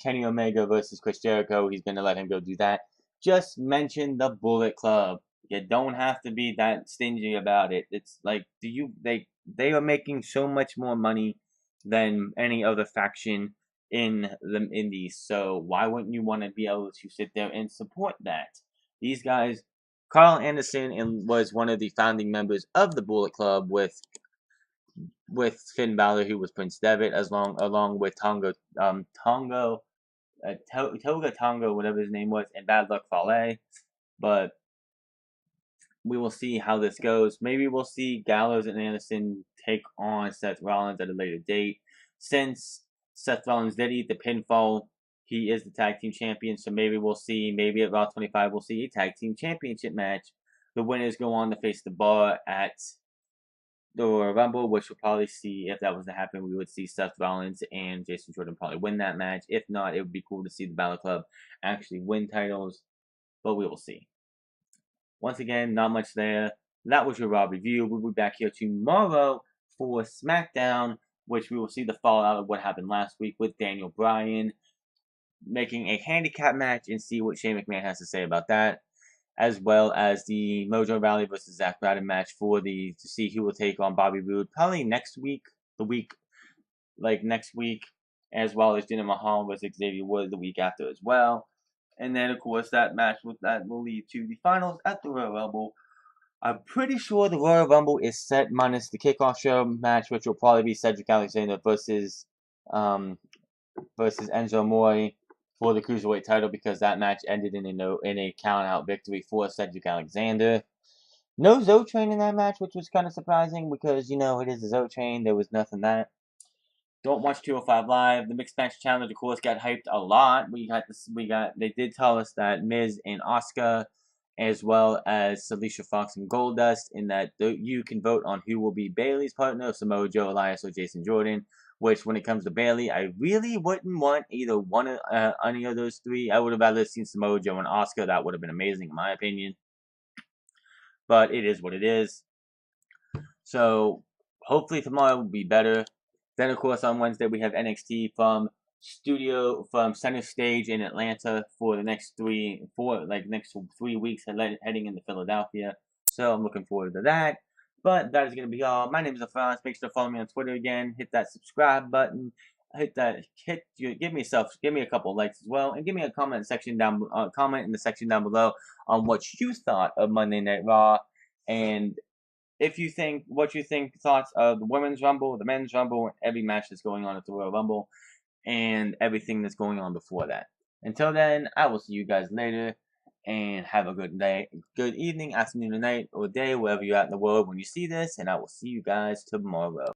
[SPEAKER 1] Kenny Omega versus Chris Jericho. He's gonna let him go do that. Just mention the Bullet Club. You don't have to be that stingy about it. It's like, they are making so much more money than any other faction in the indies. So why wouldn't you want to be able to sit there and support that? These guys, Carl Anderson was one of the founding members of the Bullet Club with Finn Balor, who was Prince Devitt, along with Toga Tonga, whatever his name was, and Bad Luck Fale. But we will see how this goes. Maybe we'll see Gallows and Anderson take on Seth Rollins at a later date. Since Seth Rollins did eat the pinfall, he is the tag team champion, so maybe at Raw 25 we'll see a tag team championship match. The winners go on to face the Bar at the Royal Rumble, which we'll probably see. If that was to happen, we would see Seth Rollins and Jason Jordan probably win that match. If not, it would be cool to see the Balor Club actually win titles, but we will see. Once again, not much there. That was your Raw review. We'll be back here tomorrow for SmackDown, which we will see the fallout of what happened last week with Daniel Bryan making a handicap match and see what Shane McMahon has to say about that, as well as the Mojo Rawley versus Zack Ryder match to see who will take on Bobby Roode probably next week, next week, as well as Jinder Mahal versus Xavier Woods the week after as well. And then, of course, that match will lead to the finals at the Royal Rumble. I'm pretty sure the Royal Rumble is set minus the kickoff show match, which will probably be Cedric Alexander versus Enzo Amore for the Cruiserweight title, because that match ended in a count-out victory for Cedric Alexander. No Zoe Train in that match, which was kind of surprising because, it is a Zoe Train. There was nothing that. Don't watch 205 Live. The Mixed Match Challenge, of course, got hyped a lot. They did tell us that Miz and Asuka, as well as Alicia Fox and Goldust, in that you can vote on who will be Bayley's partner, Samoa Joe, Elias, or Jason Jordan. Which, when it comes to Bayley, I really wouldn't want either one any of those three. I would have rather seen Samoa Joe and Asuka. That would have been amazing, in my opinion. But it is what it is. So, hopefully tomorrow will be better. Then, of course, on Wednesday, we have NXT from Center Stage in Atlanta for the next 3 weeks, heading into Philadelphia. So, I'm looking forward to that. But that is going to be all. My name is Alphonse. Make sure to follow me on Twitter again. Hit that subscribe button. Give me a couple likes as well, and give me a comment in the section down below on what you thought of Monday Night Raw, and what you think thoughts of the Women's Rumble, the Men's Rumble, and every match that's going on at the Royal Rumble, and everything that's going on before that. Until then, I will see you guys later. And have a good day, good evening, afternoon, or night, or day, wherever you're at in the world when you see this, and I will see you guys tomorrow.